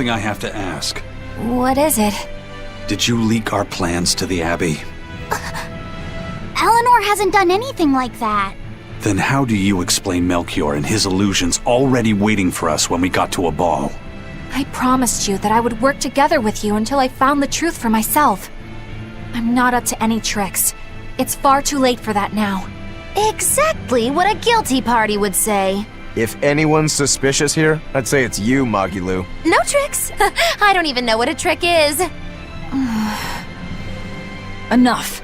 something I have to ask. What is it? Did you leak our plans to the Abbey? Eleanor hasn't done anything like that. Then how do you explain Melchior and his illusions already waiting for us when we got to a ball? I promised you that I would work together with you until I found the truth for myself. I'm not up to any tricks. It's far too late for that now. Exactly what a guilty party would say. If anyone's suspicious here, I'd say it's you, Magilu. No tricks. I don't even know what a trick is. Enough.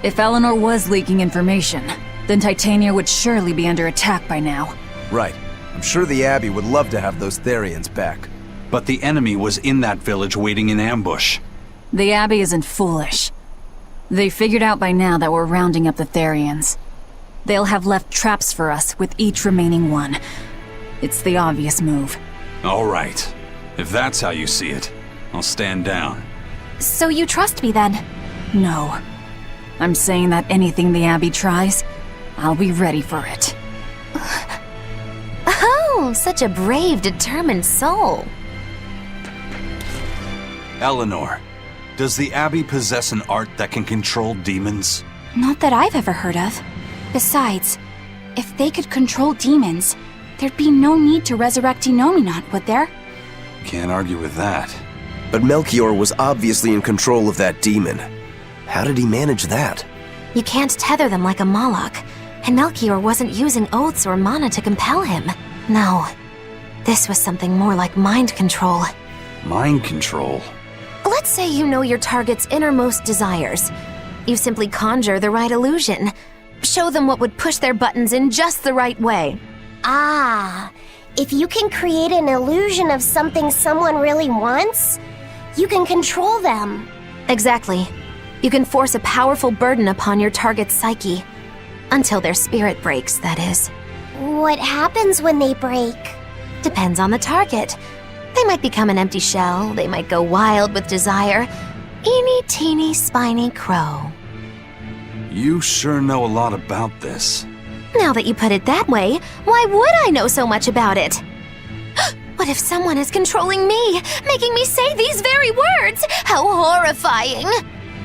If Eleanor was leaking information, then Titania would surely be under attack by now. Right. I'm sure the Abbey would love to have those Therians back. But the enemy was in that village waiting in ambush. The Abbey isn't foolish. They figured out by now that we're rounding up the Therians. They'll have left traps for us with each remaining one. It's the obvious move. All right. If that's how you see it, I'll stand down. So you trust me then? No. I'm saying that anything the Abbey tries, I'll be ready for it. Oh, such a brave, determined soul. Eleanor, does the Abbey possess an art that can control demons? Not that I've ever heard of. Besides, if they could control demons, there'd be no need to resurrect Enominat, would there? Can't argue with that. But Melchior was obviously in control of that demon. How did he manage that? You can't tether them like a Moloch, and Melchior wasn't using oaths or mana to compel him. No, this was something more like mind control. Mind control? Let's say you know your target's innermost desires. You simply conjure the right illusion. Show them what would push their buttons in just the right way. Ah, if you can create an illusion of something someone really wants, you can control them. Exactly. You can force a powerful burden upon your target's psyche. Until their spirit breaks, that is. What happens when they break? Depends on the target. They might become an empty shell, they might go wild with desire. Eeny teeny spiny crow. You sure know a lot about this. Now that you put it that way, why would I know so much about it? What if someone is controlling me, making me say these very words? How horrifying!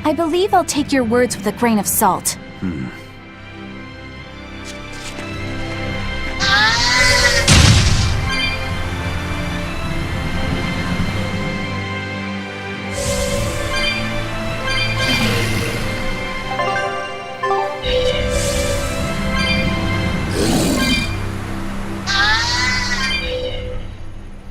I believe I'll take your words with a grain of salt.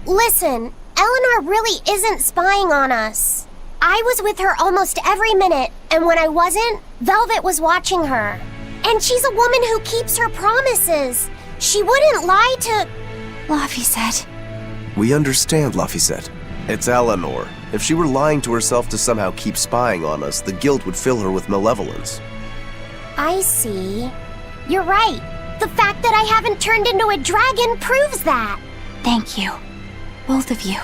Listen, Eleanor really isn't spying on us. I was with her almost every minute, and when I wasn't, Velvet was watching her. And she's a woman who keeps her promises. She wouldn't lie to... Laphicet. We understand, Laphicet. It's Eleanor. If she were lying to herself to somehow keep spying on us, the guilt would fill her with malevolence. I see. You're right. The fact that I haven't turned into a dragon proves that. Thank you. Both of you.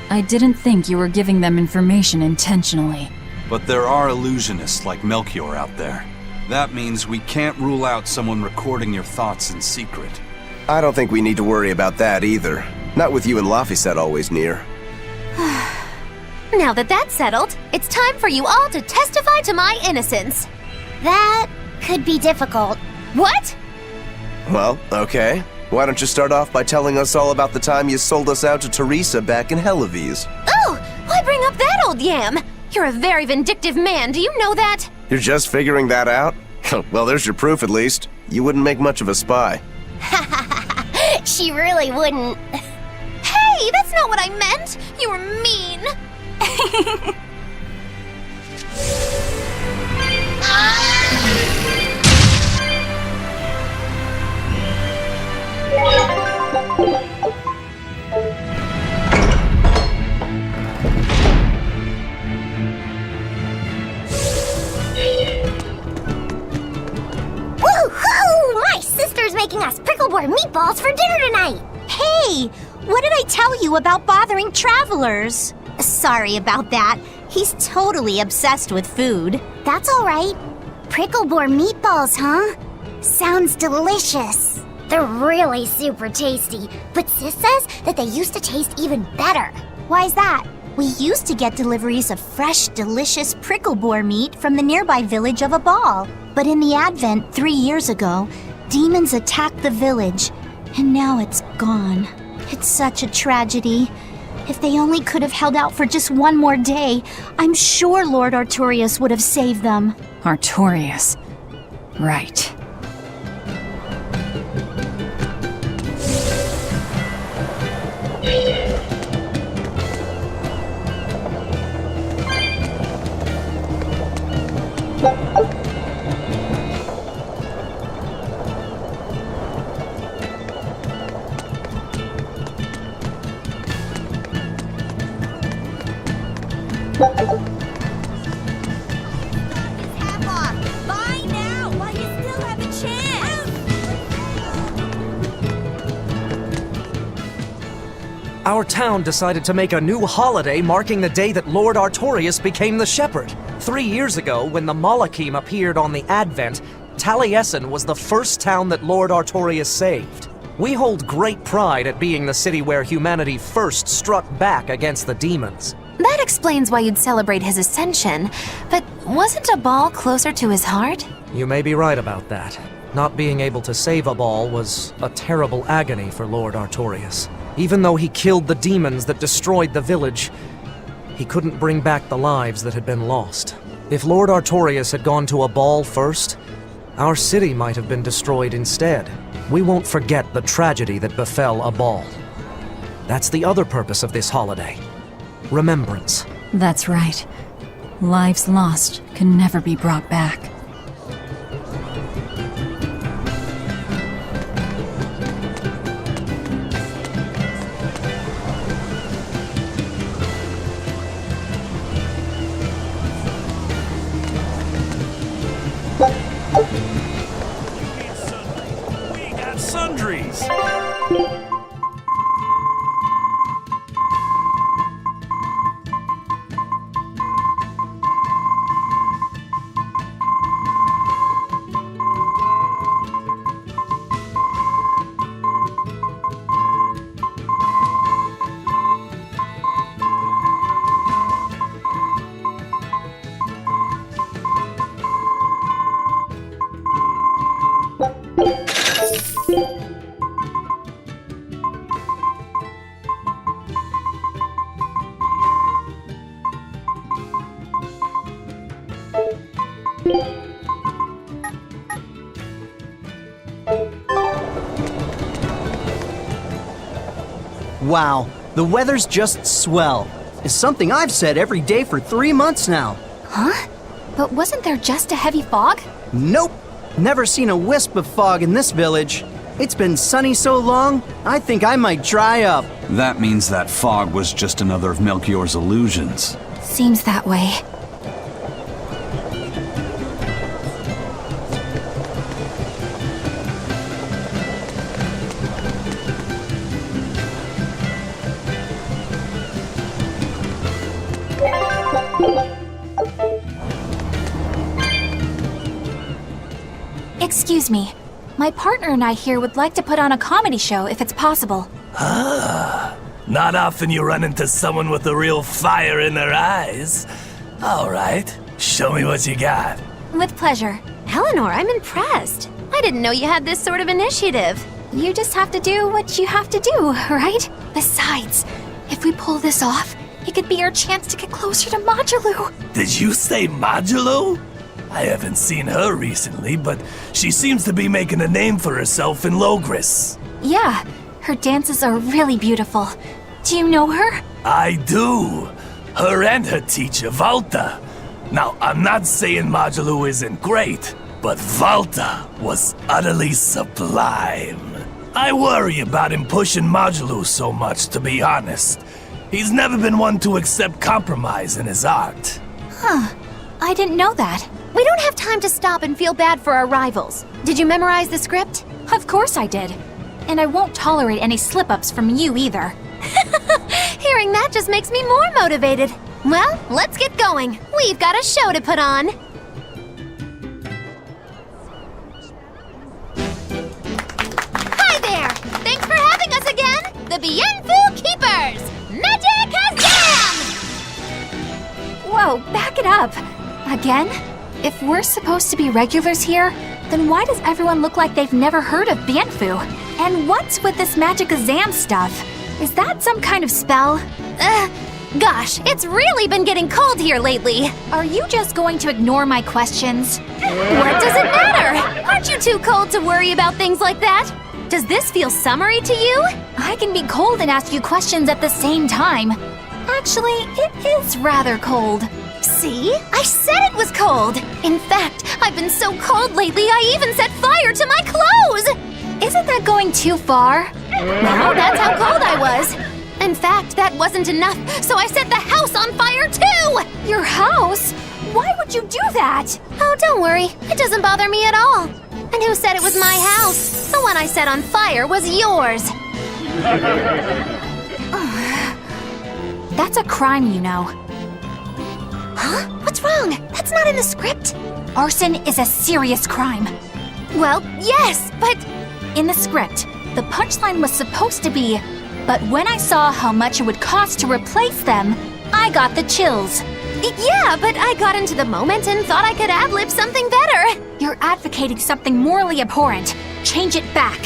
I didn't think you were giving them information intentionally. But there are illusionists like Melchior out there. That means we can't rule out someone recording your thoughts in secret. I don't think we need to worry about that either. Not with you and Laphicet always near. Now that that's settled, it's time for you all to testify to my innocence. That could be difficult. What? Well, okay. Why don't you start off by telling us all about the time you sold us out to Teresa back in Helives? Oh, why bring up that old yam? You're a very vindictive man, do you know that? You're just figuring that out? Well, there's your proof at least. You wouldn't make much of a spy. She really wouldn't. Hey, that's not what I meant! You were mean! Woo-hoo! My sister's making us prickleboard meatballs for dinner tonight! Hey! What did I tell you about bothering travelers? Sorry about that. He's totally obsessed with food. That's all right. Prickleboard meatballs, huh? Sounds delicious. They're really super tasty, but Sis says that they used to taste even better. Why's that? We used to get deliveries of fresh, delicious prickle boar meat from the nearby village of Abal. But in the Advent 3 years ago, demons attacked the village, and now it's gone. It's such a tragedy. If they only could have held out for just one more day, I'm sure Lord Artorius would have saved them. Artorius. Right. Our town decided to make a new holiday marking the day that Lord Artorius became the Shepherd. 3 years ago, when the Malachim appeared on the Advent, Taliesin was the first town that Lord Artorius saved. We hold great pride at being the city where humanity first struck back against the demons. That explains why you'd celebrate his ascension, but wasn't Abal closer to his heart? You may be right about that. Not being able to save Abal was a terrible agony for Lord Artorius. Even though he killed the demons that destroyed the village, he couldn't bring back the lives that had been lost. If Lord Artorius had gone to Abal first, our city might have been destroyed instead. We won't forget the tragedy that befell Abal. That's the other purpose of this holiday. Remembrance. That's right. Lives lost can never be brought back. We got sundries! Wow, the weather's just swell. It's something I've said every day for 3 months now. Huh? But wasn't there just a heavy fog? Nope, never seen a wisp of fog in this village. It's been sunny so long, I think I might dry up. That means that fog was just another of Melchior's illusions. Seems that way. Excuse me. My partner and I here would like to put on a comedy show if it's possible. Not often you run into someone with a real fire in their eyes. All right, show me what you got. With pleasure. Eleanor, I'm impressed. I didn't know you had this sort of initiative. You just have to do what you have to do, right? Besides, if we pull this off, it could be our chance to get closer to Modulu. Did you say Modulu? I haven't seen her recently, but she seems to be making a name for herself in Logris. Yeah, her dances are really beautiful. Do you know her? I do. Her and her teacher, Valta. Now, I'm not saying Modulu isn't great, but Valta was utterly sublime. I worry about him pushing Modulu so much, to be honest. He's never been one to accept compromise in his art. Huh. I didn't know that. We don't have time to stop and feel bad for our rivals. Did you memorize the script? Of course I did. And I won't tolerate any slip-ups from you either. Hearing that just makes me more motivated. Well, let's get going. We've got a show to put on. Hi there! Thanks for having us again! The Bienfu Keepers! Magicazam! Whoa, back it up. Again? If we're supposed to be regulars here, then why does everyone look like they've never heard of Banfu? And what's with this Magicazam stuff? Is that some kind of spell? Gosh, it's really been getting cold here lately. Are you just going to ignore my questions? What does it matter? Aren't you too cold to worry about things like that? Does this feel summery to you? I can be cold and ask you questions at the same time. Actually, it is rather cold. See? I said it was cold! In fact, I've been so cold lately I even set fire to my clothes! Isn't that going too far? Well, that's how cold I was. In fact, that wasn't enough, so I set the house on fire too! Your house? Why would you do that? Oh, don't worry. It doesn't bother me at all. And who said it was my house? The one I set on fire was yours. That's a crime, you know. Huh? What's wrong? That's not in the script. Arson is a serious crime. Well, yes, but... In the script, the punchline was supposed to be, but when I saw how much it would cost to replace them, I got the chills. Yeah, but I got into the moment and thought I could ad-lib something better. You're advocating something morally abhorrent. Change it back.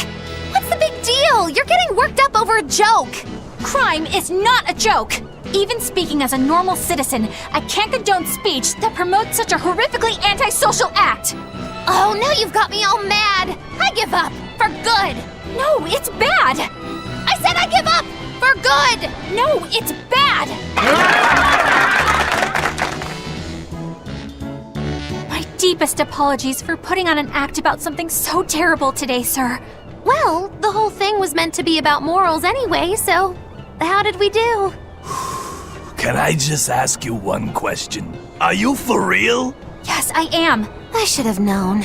What's the big deal? You're getting worked up over a joke. Crime is not a joke. Even speaking as a normal citizen, I can't condone speech that promotes such a horrifically antisocial act. Oh, now you've got me all mad. I give up. For good. No, it's bad. I said I give up. For good. No, it's bad. My deepest apologies for putting on an act about something so terrible today, sir. Well, the whole thing was meant to be about morals anyway, so how did we do? Can I just ask you one question? Are you for real? Yes, I am. I should have known.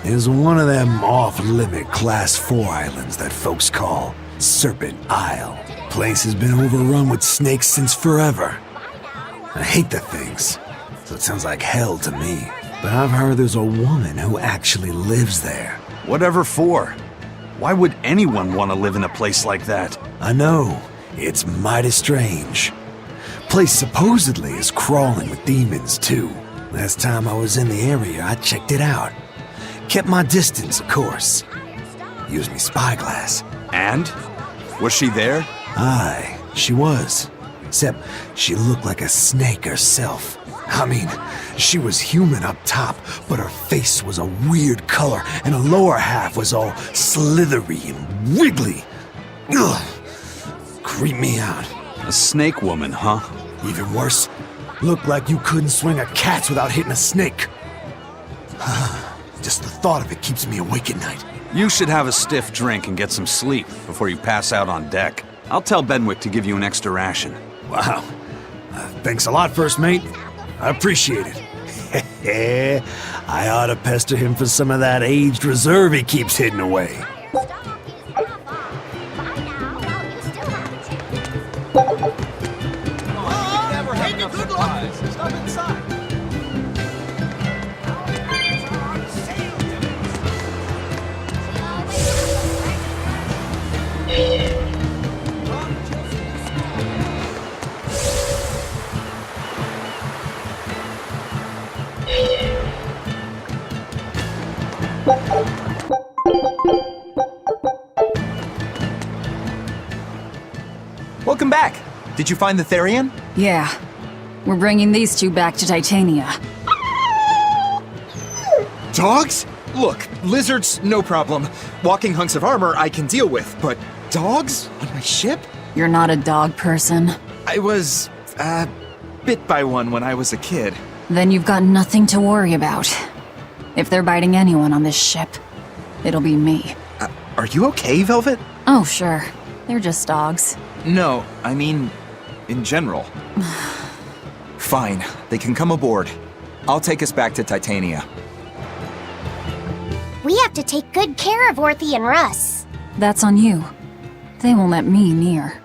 Is one of them off-limit Class 4 islands that folks call Serpent Isle. Place has been overrun with snakes since forever. I hate the things, so it sounds like hell to me. But I've heard there's a woman who actually lives there. Whatever for? Why would anyone want to live in a place like that? I know, it's mighty strange. Place supposedly is crawling with demons too. Last time I was in the area, I checked it out. Kept my distance, of course. Used me spyglass. And? Was she there? Aye, she was. Except she looked like a snake herself. I mean, she was human up top, but her face was a weird color, and her lower half was all slithery and wiggly. Ugh. Creeped me out. A snake woman, huh? Even worse, looked like you couldn't swing a cat's without hitting a snake. Just the thought of it keeps me awake at night. You should have a stiff drink and get some sleep before you pass out on deck. I'll tell Benwick to give you an extra ration. Wow. Thanks a lot, First Mate. I appreciate it. I ought to pester him for some of that aged reserve he keeps hidden away. Welcome back. Did you find the Therian? Yeah. We're bringing these two back to Titania. Dogs? Look, lizards, no problem. Walking hunks of armor I can deal with, but dogs on my ship? You're not a dog person. I was, bit by one when I was a kid. Then you've got nothing to worry about. If they're biting anyone on this ship, it'll be me. Are you okay, Velvet? Oh, sure. They're just dogs. No, I mean, in general. Fine, they can come aboard. I'll take us back to Titania. We have to take good care of Orthy and Russ. That's on you. They won't let me near.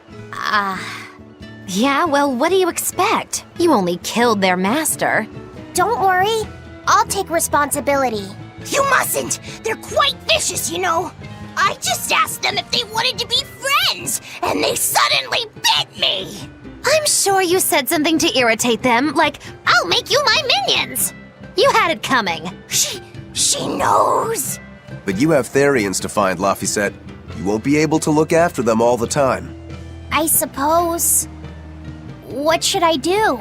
Yeah, well, what do you expect? You only killed their master. Don't worry, I'll take responsibility. You mustn't! They're quite vicious, you know! I just asked them if they wanted to be friends, and they suddenly bit me! I'm sure you said something to irritate them, like, I'll make you my minions! You had it coming. She knows! But you have Therians to find, Laphicet. You won't be able to look after them all the time. I suppose... What should I do?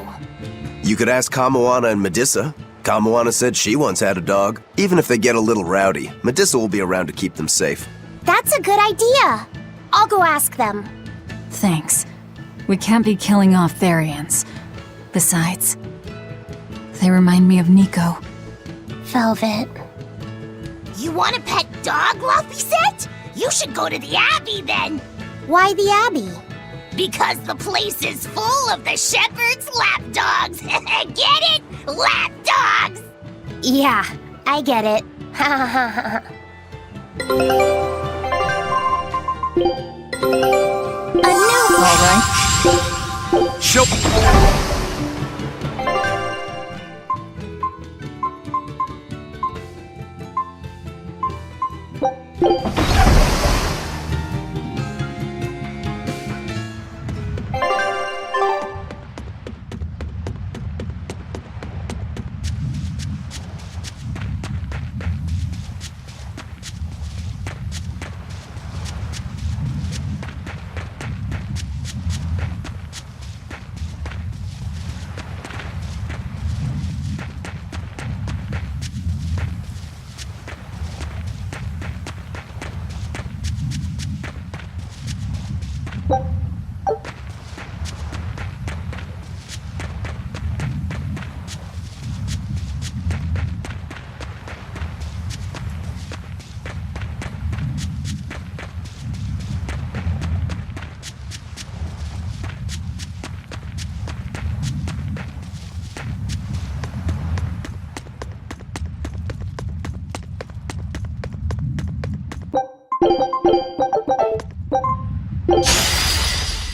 You could ask Kamoana and Medissa. Kamoana said she once had a dog. Even if they get a little rowdy, Medissa will be around to keep them safe. That's a good idea. I'll go ask them. Thanks. We can't be killing off Therians. Besides, they remind me of Nico. Velvet. You want a pet dog, Laphicet? You should go to the Abbey then! Why the Abbey? Because the place is full of the shepherd's lapdogs! Get it? Lapdogs! Yeah, I get it. A new... All right. Show.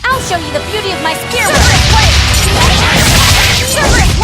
I'll show you the beauty of my spear. Sugar